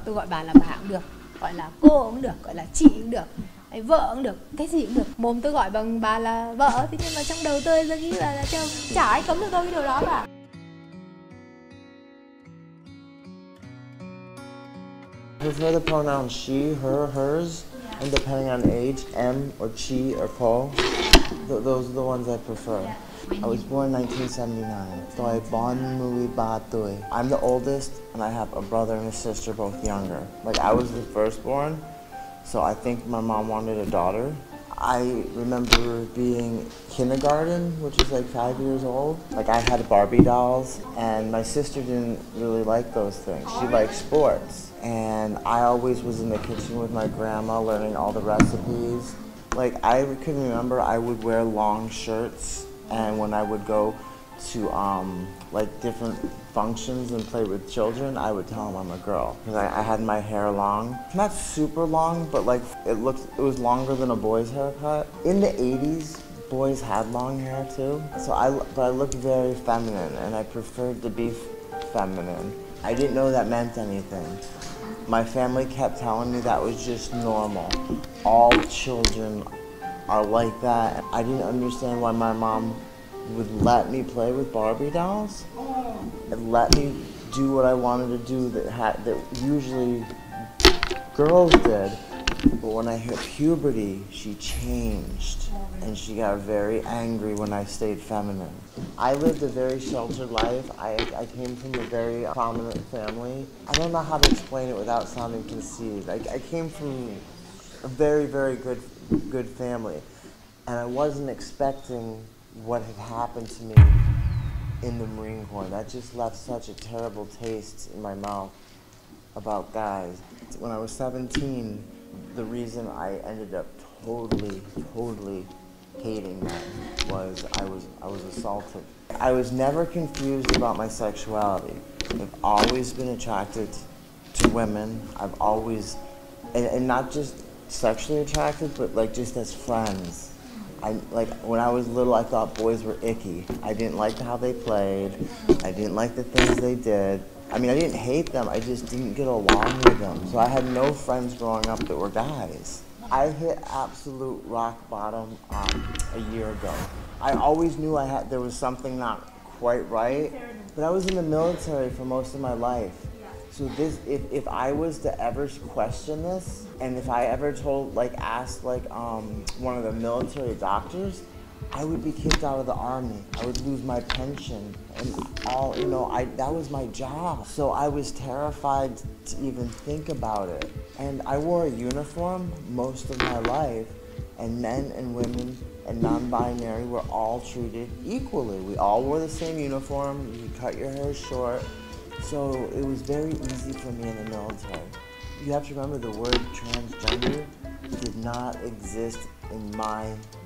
Tôi gọi bà là bà cũng được, gọi là cô cũng được, gọi là chị cũng được, vợ cũng được, cái gì cũng được. Mồm tôi gọi bằng bà là vợ, thế nhưng mà trong đầu tôi nghĩ là chồng, chả ai cấm được tôi cái điều đó cả. I prefer the pronouns she, her, hers, and depending on age, em or chi or ko. Those are the ones I prefer. I was born in 1979, so I born mui ba tuổi. I'm the oldest, and I have a brother and a sister, both younger. Like, I was the firstborn, so I think my mom wanted a daughter. I remember being kindergarten, which is like 5 years old. Like, I had Barbie dolls, and my sister didn't really like those things. She liked sports. And I always was in the kitchen with my grandma learning all the recipes. Like, I can remember I would wear long shirts, and when I would go to like different functions and play with children, I would tell them I'm a girl. Because I had my hair long. Not super long, but like it was longer than a boy's haircut. In the 80s, boys had long hair too. So I looked very feminine, and I preferred to be feminine. I didn't know that meant anything. My family kept telling me that was just normal. All children are like that. I didn't understand why my mom would let me play with Barbie dolls and let me do what I wanted to do that usually girls did. But when I hit puberty, she changed, and she got very angry when I stayed feminine. I lived a very sheltered life. I came from a very prominent family. I don't know how to explain it without sounding conceited. I came from a very, very good family, and I wasn't expecting what had happened to me in the Marine Corps. That just left such a terrible taste in my mouth about guys. When I was 17, the reason I ended up totally hating men was I was assaulted. I was never confused about my sexuality. I've always been attracted to women. I've always, and not just sexually attracted, but like just as friends. Like when I was little, I thought boys were icky. I didn't like how they played. I didn't like the things they did. I mean, I didn't hate them, I just didn't get along with them. So I had no friends growing up that were guys. I hit absolute rock bottom a year ago. I always knew there was something not quite right, but I was in the military for most of my life. So if I was to ever question this, and if I ever asked one of the military doctors, I would be kicked out of the army. I would lose my pension and all, that was my job. So I was terrified to even think about it. And I wore a uniform most of my life, and men and women and non-binary were all treated equally. We all wore the same uniform. You could cut your hair short. So it was very easy for me in the military. You have to remember the word transgender did not exist in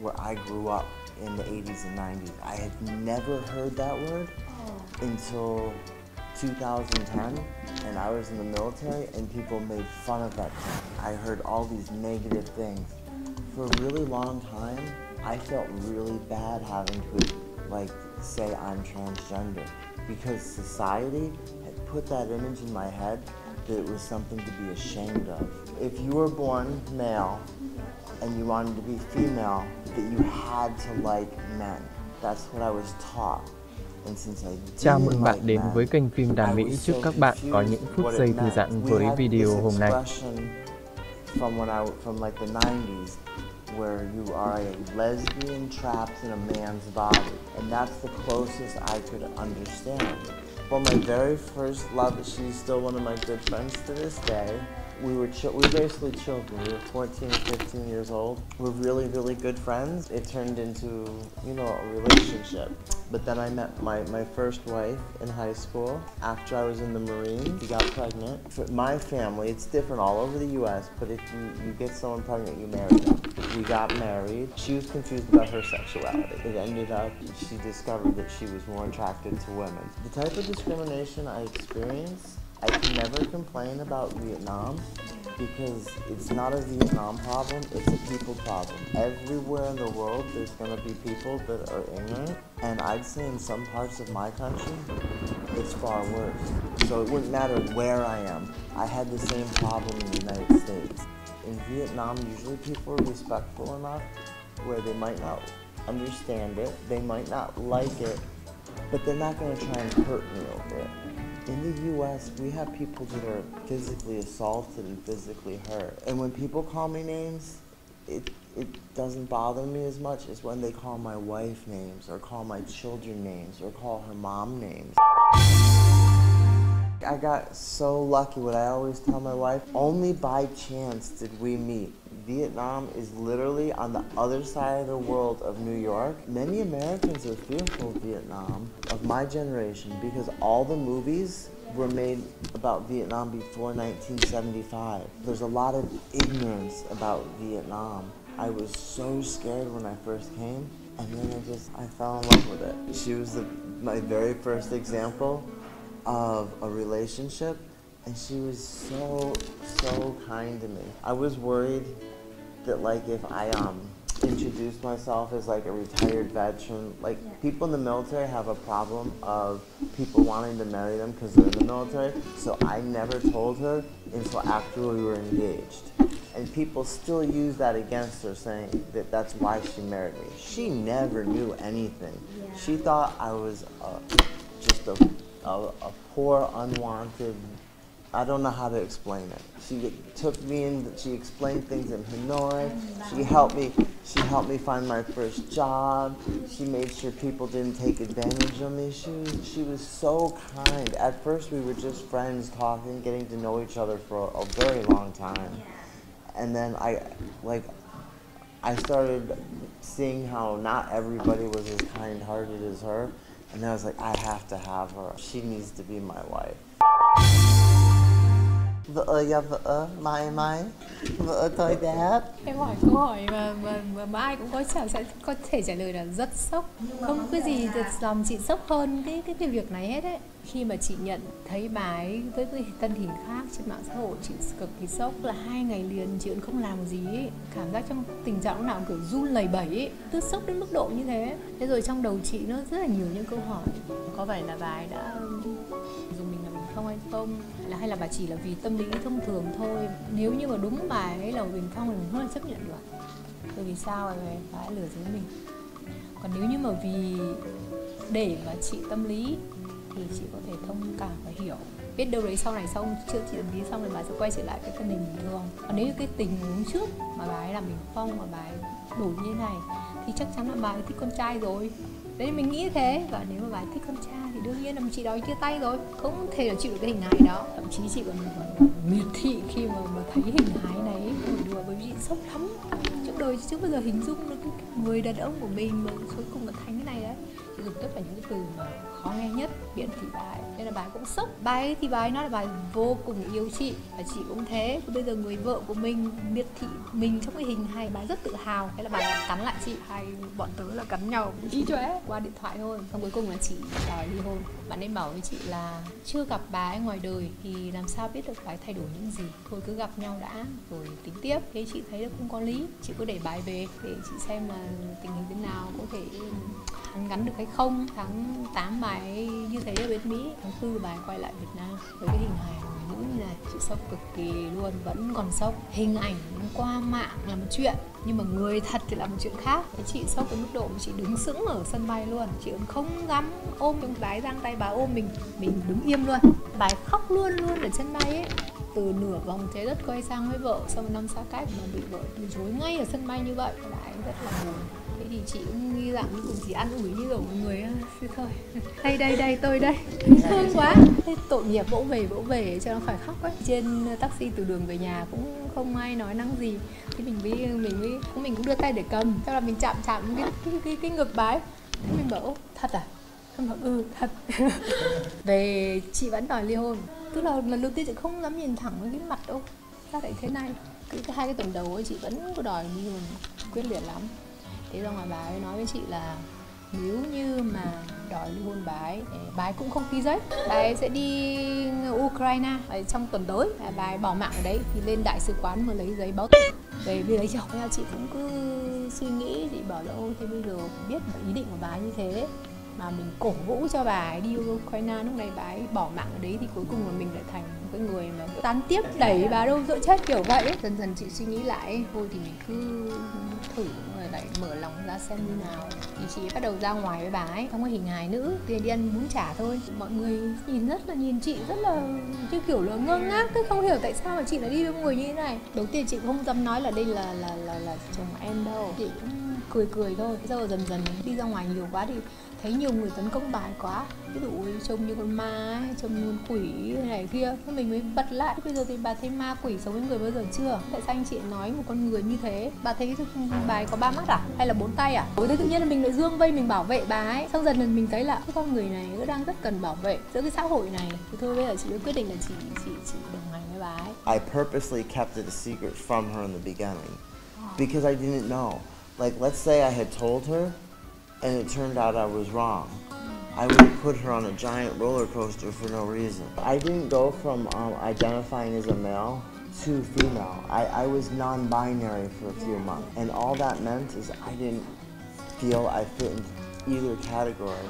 where I grew up in the 80s and 90s. I had never heard that word until 2010, and I was in the military, and people made fun of that term. I heard all these negative things. For a really long time, I felt really bad having to say I'm transgender, because society had put that image in my head that it was something to be ashamed of. If you were born male and you wanted to be female, that you had to like men. That's what I was taught. And since I Chào mừng didn't bạn like đến men, với kênh Phim Đàm Mỹ. I was Chúc so các bạn có những confused phút what giây it thư meant. giãn We với had video this hôm nay. expression from like the 90s, where you are a lesbian trapped in a man's body, and that's the closest I could understand. Well, my very first love, she's still one of my good friends to this day. We were basically children. We were 14, 15 years old. We're really, really good friends. It turned into, a relationship. But then I met my first wife in high school. After I was in the Marines, we got pregnant. For my family, it's different all over the U.S., but if you get someone pregnant, you marry them. We got married. She was confused about her sexuality. It ended up, she discovered that she was more attracted to women. The type of discrimination I experienced, I can never complain about Vietnam, because it's not a Vietnam problem, it's a people problem. Everywhere in the world there's going to be people that are ignorant, and I'd say in some parts of my country, it's far worse. So it wouldn't matter where I am. I had the same problem in the United States. In Vietnam, usually people are respectful enough where they might not understand it, they might not like it, but they're not going to try and hurt me over it. In the US, we have people that are physically assaulted and physically hurt. And when people call me names, it doesn't bother me as much as when they call my wife names or call my children names or call her mom names. I got so lucky. What I always tell my wife, only by chance did we meet. Vietnam is literally on the other side of the world of New York. Many Americans are fearful of Vietnam, of my generation, because all the movies were made about Vietnam before 1975. There's a lot of ignorance about Vietnam. I was so scared when I first came, and then I fell in love with it. She was my very first example of a relationship, and she was so kind to me. I was worried that like if I introduced myself as like a retired veteran, like people in the military have a problem of people wanting to marry them because they're in the military, so I never told her until after we were engaged. And people still use that against her, saying that that's why she married me. She never knew anything. She thought I was just a poor, unwanted, I don't know how to explain it. She took me in, she explained things in Hanoi, she helped me find my first job, she made sure people didn't take advantage of me. She was so kind. At first we were just friends talking, getting to know each other for a very long time. And then I started seeing how not everybody was as kind-hearted as her. And then I was like, I have to have her. She needs to be my wife. Vợ ya vợ, mai, vợ tôi đẹp. Em hỏi câu hỏi mà ai cũng sẽ có thể trả lời là rất sốc. Không có gì làm chị sốc hơn cái việc này hết ấy. Khi mà chị nhận thấy bà ấy với cái thân hình khác trên mạng xã hội, chị cực kỳ sốc. Là 2 ngày liền chị vẫn không làm gì ấy. Cảm giác trong tình trạng lúc nào kiểu run lẩy bẩy ấy. Cứ sốc đến mức độ như thế. Thế rồi trong đầu chị nó rất là nhiều những câu hỏi. Có phải là bà ấy đã dùng mình là mình không hay không? Hay là bà chỉ là vì tâm lý thông thường thôi? Nếu như mà đúng bà ấy là bình phong thì mình không thể chấp nhận được. Bởi vì sao bà ấy lừa dối mình? Còn nếu như mà vì để mà chị tâm lý thì chị có thể thông cảm và hiểu. Biết đâu đấy sau này xong chữa trị tâm lý xong rồi bà sẽ quay trở lại cái thân hình bình thường. Còn nếu như cái tình huống trước mà bà ấy làm bình phong mà bà ấy đổi như thế này thì chắc chắn là bà ấy thích con trai rồi. Đấy mình nghĩ thế. Và nếu mà bà ấy thích con trai thì đương nhiên là chị đòi chia tay rồi. Không thể là chịu được cái hình hài đó. Thậm chí chị còn miệt thị khi mà thấy hình hài này không đùa, bởi vì chị sốc lắm. Trong đời chị chưa bao giờ hình dung được cái người đàn ông của mình mà cuối cùng là thành cái này đấy. Chị dùng tất cả những cái từ mà khó nghe nhất biện thị bà ấy, nên là bà ấy cũng sốc. Bà ấy thì bà ấy nói là bà ấy vô cùng yêu chị và chị cũng thế. Bây giờ người vợ của mình miệt thị mình trong cái hình hài, bà ấy rất tự hào. Thế là bà ấy cắn lại chị, hai bọn tớ là cắn nhau ý chóe qua điện thoại thôi. Xong cuối cùng là chị đòi ly hôn. Bạn ấy bảo với chị là chưa gặp bà ấy ngoài đời thì làm sao biết được bà ấy thay đổi những gì, thôi cứ gặp nhau đã rồi tính tiếp. Thế chị thấy là không có lý, chị cứ để bà ấy về để chị xem là tình hình thế nào, có thể hàn gắn được hay không. Tháng 8 bà ấy như thế ở bên Mỹ, tháng 4 bà ấy quay lại Việt Nam với cái hình hài của người nữ như này. Chị sốc cực kỳ luôn, vẫn còn sốc. Hình ảnh qua mạng là một chuyện, nhưng mà người thật thì là một chuyện khác. Cái chị sốc đến mức độ mà chị đứng sững ở sân bay luôn. Chị còn không dám ôm bà ấy, giang tay bà ôm mình đứng im luôn. Bà ấy khóc luôn ở sân bay ấy. Từ nửa vòng trái đất quay sang với vợ sau một năm xa cách mà bị vợ từ chối ngay ở sân bay như vậy, bà ấy rất là buồn. Thế thì chị cũng nghĩ rằng cũng chỉ ăn ủi như kiểu mọi người thôi. Đây tôi đây. Thương quá. Thế tội nghiệp vỗ về cho nó khỏi khóc ấy. Trên taxi từ đường về nhà cũng không ai nói năng gì. Thì mình cũng đưa tay để cầm. Sau là mình chạm cái ngực bà ấy. Thế mình bảo thật à? Em bảo thật. Về chị vẫn đòi ly hôn. Tức là lần đầu tiên chị không dám nhìn thẳng với cái mặt đâu. Sao lại thế này? Hai cái tuần đầu ấy chị vẫn có đòi ly hôn quyết liệt lắm. Thế xong rồi bà ấy nói với chị là nếu như mà đòi ly hôn bà ấy cũng không ký giấy, bà ấy sẽ đi Ukraine trong tuần tới, bà ấy bỏ mạng ở đấy thì lên đại sứ quán mà lấy giấy báo tử về lấy chồng. Chị cũng cứ suy nghĩ, chị bảo là ôi thế bây giờ biết ý định của bà ấy như thế mà mình cổ vũ cho bà ấy đi Ukraine, lúc này bà ấy bỏ mạng ở đấy thì cuối cùng là mình lại thành một cái người mà tán tiếp đẩy bà đâu dỡ chết kiểu vậy. Dần dần chị suy nghĩ lại, thôi thì mình cứ thử rồi lại mở lòng ra xem như nào. Thì chị bắt đầu ra ngoài với bà ấy, trong cái hình hài nữ, tiền đi ăn bún chả thôi. Mọi người nhìn chị rất là như kiểu là ngơ ngác, cứ không hiểu tại sao mà chị lại đi với người như thế này. Đầu tiên chị cũng không dám nói là đây là chồng em đâu, chị cũng cười thôi. Sau dần dần đi ra ngoài nhiều quá thì thấy nhiều người tấn công bà quá, ví dụ trông như con ma ấy, trông như con quỷ này kia, thế mình mới bật lại. Bây giờ thì bà thấy ma quỷ sống với người bao giờ chưa? Tại sao anh chị nói một con người như thế? Bà thấy bà ấy có 3 mắt à? Hay là 4 tay à? Thế tự nhiên là mình lại dương vây mình bảo vệ bà ấy. Xong dần dần mình thấy là cái con người này cũng đang rất cần bảo vệ giữa cái xã hội này. Thì thôi bây giờ chị đã quyết định là chị đồng hành với bà ấy. I purposely kept it a secret from her in the beginning because I didn't know. Like, let's say I had told her and it turned out I was wrong. I would have put her on a giant roller coaster for no reason. I didn't go from identifying as a male to female. I was non-binary for a few months. And all that meant is I didn't feel I fit in either category.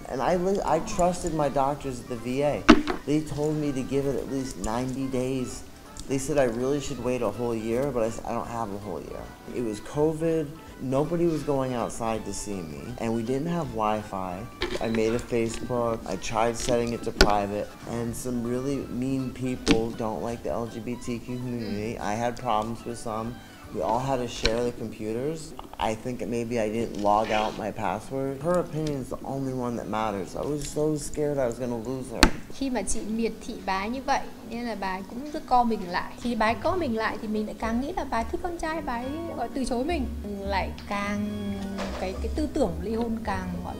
And I trusted my doctors at the VA. They told me to give it at least 90 days. They said I really should wait a whole year, but I said I don't have a whole year. It was COVID. Nobody was going outside to see me, and we didn't have Wi-Fi. I made a Facebook. I tried setting it to private, and some really mean people don't like the LGBTQ community. I had problems with some. We all had to share the computers. I think maybe I didn't log out my password. Her opinion is the only one that matters. I was so scared I was gonna lose her. Khi mà chị miệt thị bà ấy như vậy nên là bà ấy cũng rất co mình lại. Khi bà ấy co mình lại thì mình lại càng nghĩ là bà ấy thích con trai, bà ấy gọi từ chối mình. Lại càng cái tư tưởng ly hôn càng gọi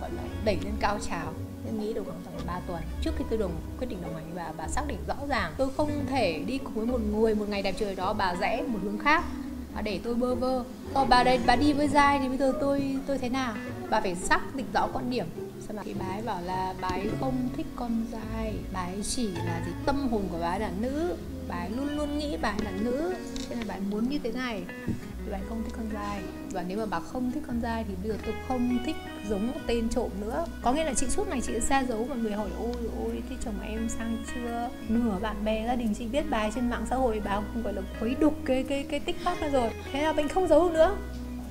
là đẩy lên cao trào. Nên nghĩ được khoảng tầm 3 tuần trước khi tôi quyết định đồng hành với bà xác định rõ ràng tôi không thể đi cùng với một người một ngày đẹp trời đó bà rẽ một hướng khác và để tôi bơ vơ. Còn bà đi với giai thì bây giờ tôi thế nào? Bà phải xác định rõ quan điểm. Sao mà cái bà ấy bảo là bà ấy không thích con trai, bà ấy chỉ là gì tâm hồn của bà ấy là nữ, bà ấy luôn luôn nghĩ bà ấy là nữ, cho nên bà ấy muốn như thế này. Bà ấy không thích con trai. Và nếu mà bà không thích con trai thì bây giờ tôi không thích giống tên trộm nữa. Có nghĩa là chị suốt ngày chị xa giấu, mọi người hỏi ôi thế chồng em sang chưa? Nửa bạn bè gia đình chị biết bài trên mạng xã hội, bà cũng gọi là khuấy đục cái TikTok đó rồi. Thế là mình không giấu được nữa.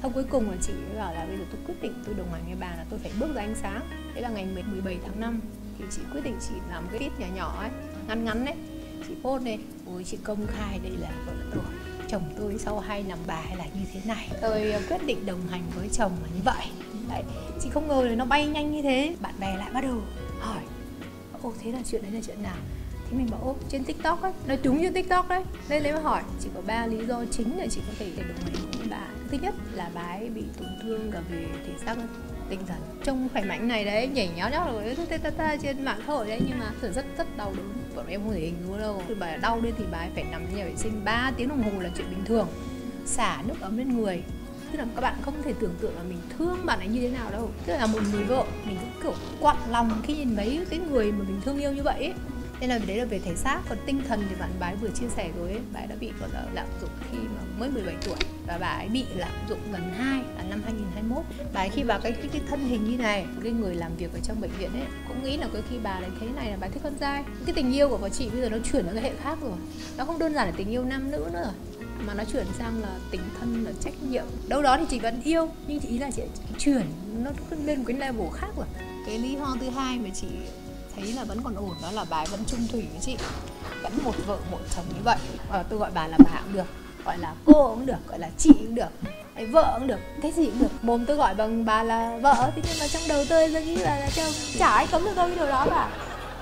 Xong cuối cùng là chị bảo là bây giờ tôi quyết định tôi đồng hành với bà là tôi phải bước ra ánh sáng. Đấy là ngày 17 tháng 5 thì chị quyết định chị làm cái tiết nhỏ ấy, ngắn đấy. Chị post này, ôi chị công khai đây là gọi là tôi chồng tôi sau 2 năm bà là như thế này. Tôi quyết định đồng hành với chồng là như vậy. Đấy, chị không ngờ là nó bay nhanh như thế. Bạn bè lại bắt đầu hỏi, ô thế là chuyện đấy là chuyện nào? Thì mình bảo ô trên TikTok ấy, nó trúng trên TikTok đấy. Nên nếu mà hỏi, chỉ có 3 lý do chính là chị có thể đồng hành với bà. Thứ nhất là bà ấy bị tổn thương cả về thể xác tinh thần. Trông khỏe mạnh này đấy, nhảy nhót rồi trên mạng xã hội đấy, nhưng mà thật rất đau đớn. Bọn em không thể hình dung đâu. Khi bà đau lên thì bà ấy phải nằm trong nhà vệ sinh 3 tiếng đồng hồ là chuyện bình thường. Xả nước ấm lên người. Tức là các bạn không thể tưởng tượng là mình thương bạn ấy như thế nào đâu. Tức là một người vợ mình cũng kiểu quặn lòng khi nhìn mấy cái người mà mình thương yêu như vậy ấy. Nên là đấy là về thể xác, còn tinh thần thì bạn bà ấy vừa chia sẻ rồi ấy, bà ấy đã bị gọi là lạm dụng khi mà mới 17 tuổi và bà ấy bị lạm dụng lần 2 là năm 2021. Bà ấy khi vào cái thân hình như này, cái người làm việc ở trong bệnh viện ấy cũng nghĩ là khi bà ấy thấy này là bà thích con trai. Cái tình yêu của chị bây giờ nó chuyển sang cái hệ khác rồi, nó không đơn giản là tình yêu nam nữ nữa rồi, mà nó chuyển sang là tình thân, là trách nhiệm. Đâu đó thì chị vẫn yêu, nhưng chị ý là chị chuyển nó lên một cái level khác rồi. Cái lý do thứ hai mà chị thấy là vẫn còn ổn đó là bà ấy vẫn chung thủy với chị, vẫn một vợ một chồng như vậy. Tôi gọi bà là bà cũng được, gọi là cô cũng được, gọi là chị cũng được, vợ cũng được, cái gì cũng được. Mồm tôi gọi bằng bà là vợ, thế nhưng mà trong đầu tôi nghĩ là chồng, chả ai cấm được tôi cái điều đó cả.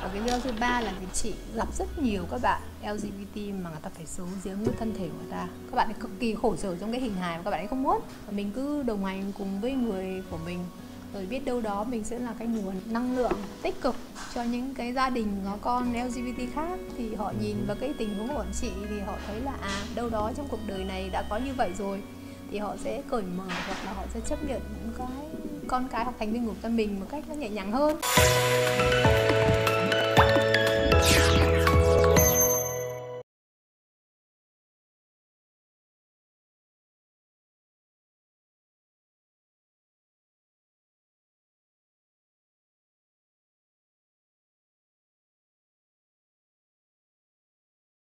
Và cái lý do thứ ba là thì chị gặp rất nhiều các bạn LGBT mà người ta phải giấu giếm cái thân thể của người ta. Các bạn ấy cực kỳ khổ sở trong cái hình hài mà các bạn ấy không muốn. Và mình cứ đồng hành cùng với người của mình, rồi biết đâu đó mình sẽ là cái nguồn năng lượng tích cực cho những cái gia đình có con LGBT khác. Thì họ nhìn vào cái tình huống của chị thì họ thấy là đâu đó trong cuộc đời này đã có như vậy rồi, thì họ sẽ cởi mở hoặc là họ sẽ chấp nhận những cái con cái hoặc thành viên của mình một cách nó nhẹ nhàng hơn.